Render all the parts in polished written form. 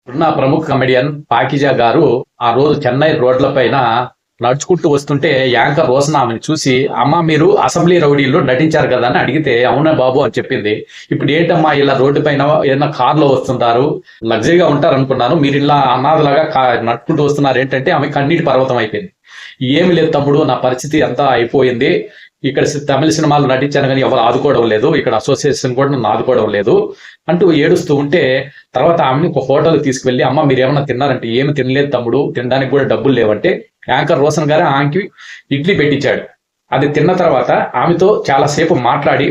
ఉన్న ప్రముఖ కమెడియన్ పాకిజా గారు ఆ రోజు చెన్నై రోడ్ల పైన నడుచుకుంటూ వస్తుంటే యాంకర్ రోషన్ ఆమెను చూసి, అమ్మ మీరు అసెంబ్లీ రౌడీల్లో నటించారు కదా అని అడిగితే, అవునా బాబు అని చెప్పింది. ఇప్పుడు ఏంటమ్మా ఇలా రోడ్డు పైన ఏదైనా కార్లో వస్తుంటారు, లగ్జరీగా ఉంటారు అనుకున్నాను, మీరు ఇలా అనాథలాగా నడుచుకుంటూ వస్తున్నారు ఏంటంటే ఆమె కన్నీటి పర్వతం అయిపోయింది. ఏమి లేదు తమ్ముడు, నా పరిస్థితి అంతా అయిపోయింది, ఇక్కడ తమిళ సినిమాలు నటించాను కానీ ఎవరు ఆదుకోవడం లేదు, ఇక్కడ అసోసియేషన్ కూడా నన్ను ఆదుకోవడం లేదు అంటూ ఏడుస్తూ ఉంటే, తర్వాత ఆమెని ఒక హోటల్ తీసుకువెళ్ళి, అమ్మ మీరు ఏమన్నా తిన్నారంటే, ఏమి తినలేదు తమ్ముడు, తినడానికి కూడా డబ్బులు లేవంటే యాంకర్ రోషన్ గారు ఆమెకి ఇడ్లీ పెట్టించాడు. అది తిన్న తర్వాత ఆమెతో చాలాసేపు మాట్లాడి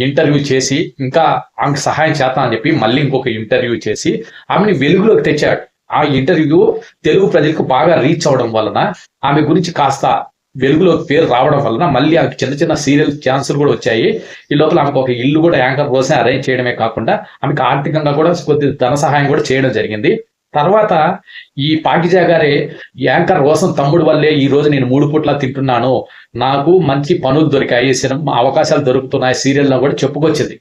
ఇంటర్వ్యూ చేసి, ఇంకా ఆమెకు సహాయం చేస్తా అని చెప్పి మళ్ళీ ఇంకొక ఇంటర్వ్యూ చేసి ఆమెని వెలుగులోకి తెచ్చాడు. ఆ ఇంటర్వ్యూ తెలుగు ప్రజలకు బాగా రీచ్ అవడం వలన, ఆమె గురించి కాస్త వెలుగులోకి పేరు రావడం వలన మళ్ళీ ఆమెకి చిన్న చిన్న సీరియల్ ఛాన్సులు కూడా వచ్చాయి. ఈ లోపల ఆమెకు ఒక ఇల్లు కూడా యాంకర్ రోషన్ అరేంజ్ చేయడమే కాకుండా ఆమెకు ఆర్థికంగా కూడా కొద్ది ధన సహాయం కూడా చేయడం జరిగింది. తర్వాత ఈ పాకిజా గారే, యాంకర్ రోషన్ తమ్ముడు వల్లే ఈ రోజు నేను 3 పూట్ల తింటున్నాను, నాకు మంచి పనులు దొరికాయి, సినిమా అవకాశాలు దొరుకుతున్నాయి సీరియల్లో కూడా చెప్పుకొచ్చింది.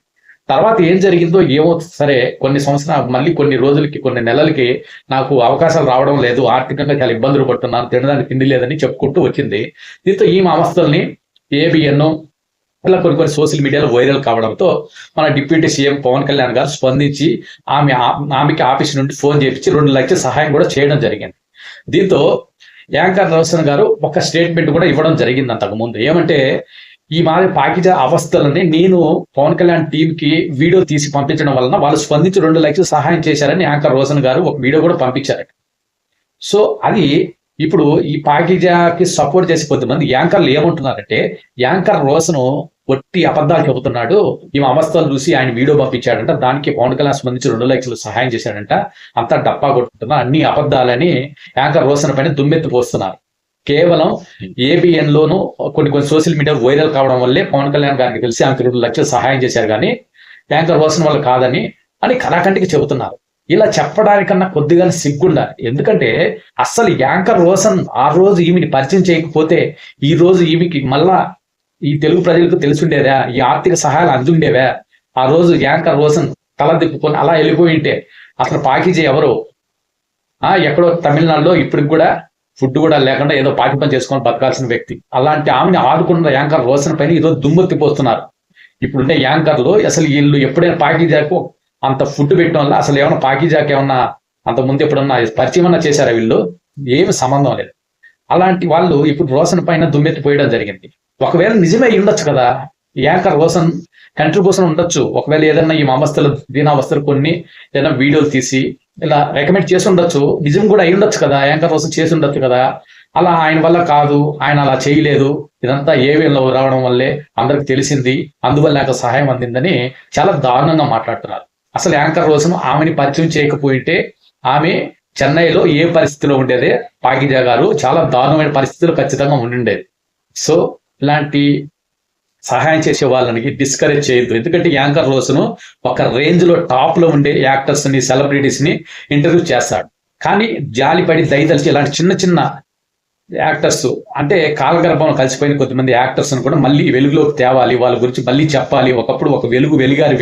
తర్వాత ఏం జరిగిందో ఏమో సరే, కొన్ని సంవత్సరాలు మళ్ళీ కొన్ని రోజులకి కొన్ని నెలలకి నాకు అవకాశాలు రావడం లేదు, ఆర్థికంగా చాలా ఇబ్బందులు పడుతున్నాను, తినడానికి తిండి లేదని చెప్పుకుంటూ వచ్చింది. దీంతో ఈ అవస్థల్ని ఏబిఎన్ ఇలా కొన్ని సోషల్ మీడియాలో వైరల్ కావడంతో మన డిప్యూటీ సీఎం పవన్ కళ్యాణ్ గారు స్పందించి ఆమెకి ఆఫీస్ నుండి ఫోన్ చేయించి 2 లక్షల సహాయం కూడా చేయడం జరిగింది. దీంతో యాంకర్ రోషన్ గారు ఒక స్టేట్మెంట్ కూడా ఇవ్వడం జరిగింది అంతకు ముందు. ఏమంటే, ఈ మాదిరి పాకిజా అవస్థలని నేను పవన్ కళ్యాణ్ టీంకి వీడియో తీసి పంపించడం వలన వాళ్ళు స్పందించి 2 లక్షలు సహాయం చేశారని యాంకర్ రోషన్ గారు ఒక వీడియో కూడా పంపించారు. సో అది ఇప్పుడు ఈ పాకిజాకి సపోర్ట్ చేసి కొంతమంది యాంకర్లు ఏమంటున్నారంటే, యాంకర్ రోషన్ ఒట్టి అబద్ధాలు చెబుతున్నాడు, ఈమె అవస్థలు చూసి ఆయన వీడియో పంపించాడంట, దానికి పవన్ కళ్యాణ్ స్పందించి 2 లక్షలు సహాయం చేశాడంట, అంతా డప్పా కొట్టుకుంటున్నా, అన్ని అబద్ధాలని యాంకర్ రోషన్ పైన దుమ్మెత్తి పోస్తున్నారు. కేవలం ఏబిఎన్ లోను కొన్ని సోషల్ మీడియా వైరల్ కావడం వల్లే పవన్ కళ్యాణ్ గారికి తెలిసి ఆమెకు 2 లక్షలు సహాయం చేశారు కానీ యాంకర్ రోషన్ వల్ల కాదని అని కరాకంటికి చెబుతున్నారు. ఇలా చెప్పడానికన్నా కొద్దిగా సిగ్గుండాలి. ఎందుకంటే అస్సలు యాంకర్ రోషన్ ఆ రోజు ఈమెని పరిచయం చేయకపోతే ఈ రోజు ఈమెకి మళ్ళా ఈ తెలుగు ప్రజలకు తెలిసిండేదా, ఈ ఆర్థిక సహాయాలు అందుండేవా? ఆ రోజు యాంకర్ రోషన్ తల తిప్పుకొని అలా వెళ్ళిపోయి ఉంటే అసలు పాకిజా ఎవరు, ఎక్కడో తమిళనాడులో ఇప్పటికి కూడా ఫుడ్ కూడా లేకుండా ఏదో పాకి పని చేసుకొని బతకాల్సిన వ్యక్తి, అలాంటి ఆమెను ఆదుకున్న యాంకర్ రోషన్ పైన ఈరోజు దుమ్మెత్తిపోస్తున్నారు. ఇప్పుడుండే యాంకర్లు అసలు వీళ్ళు ఎప్పుడైనా పాకిజాకు అంత ఫుడ్ పెట్టడం వల్ల అసలు ఏమన్నా పాకిజాకి ఏమన్నా అంత ముందు ఎప్పుడన్నా పరిచయం అన్నా చేశారా? వీళ్ళు ఏమి సంబంధం లేదు. అలాంటి వాళ్ళు ఇప్పుడు రోషన్ పైన దుమ్మెత్తిపోయడం జరిగింది. ఒకవేళ నిజమే ఉండొచ్చు కదా, యాంకర్ రోషన్ కంట్రిబ్యూషన్ ఉండొచ్చు, ఒకవేళ ఏదైనా ఈ అవస్థలు దీనావస్థలు కొన్ని ఏదైనా వీడియోలు తీసి ఇలా రికమెండ్ చేసి ఉండొచ్చు, నిజం కూడా అయి ఉండొచ్చు కదా, యాంకర్ రోషన్ చేసి ఉండొచ్చు కదా. అలా ఆయన వల్ల కాదు, ఆయన అలా చేయలేదు, ఇదంతా ఏవిఎన్లో రావడం వల్లే అందరికి తెలిసింది, అందువల్ల నాకు సహాయం అందిందని చాలా దారుణంగా మాట్లాడుతున్నారు. అసలు యాంకర్ రోషన్ ఆమెని పరిచయం చేయకపోయింటే ఆమె చెన్నైలో ఏ పరిస్థితిలో ఉండేదే, పాకిజా గారు చాలా దారుణమైన పరిస్థితులు ఖచ్చితంగా ఉండిండేది. సో ఇలాంటి సహాయం చేసే వాళ్ళని డిస్కరేజ్ చేయొద్దు. ఎందుకంటే యాంకర్ రోషన్ ఒక రేంజ్ లో టాప్ లో ఉండే యాక్టర్స్ ని, సెలబ్రిటీస్ ని ఇంటర్వ్యూ చేస్తాడు. కానీ జాలిపడి దయతలిచి ఇలాంటి చిన్న చిన్న యాక్టర్స్ అంటే కాలగర్భంలో కలిసిపోయిన కొంతమంది యాక్టర్స్ కూడా మళ్ళీ వెలుగులోకి తేవాలి, వాళ్ళ గురించి మళ్ళీ చెప్పాలి, ఒకప్పుడు ఒక వెలిగారు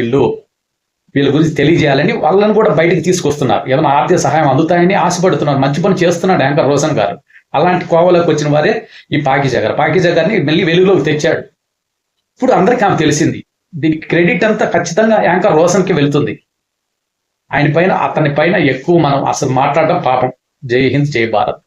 వీళ్ళ గురించి తెలియజేయాలని వాళ్ళని కూడా బయటకు తీసుకొస్తున్నారు. ఏదైనా ఆర్థిక సహాయం అందుతాయని ఆశపడుతున్నారు. మంచి పని చేస్తున్నాడు యాంకర్ రోషన్ గారు. అలాంటి కోవలోకి వచ్చిన వారే ఈ పాకిజా గారిని మళ్ళీ వెలుగులోకి తెచ్చాడు. ఇప్పుడు అందరికీ ఆమె తెలిసింది. దీనికి క్రెడిట్ అంతా ఖచ్చితంగా యాంకర్ రోషన్కి వెళ్తుంది. అతని పైన ఎక్కువ మనం అసలు మాట్లాడడం పాపం. జై హింద్, జై భారత్.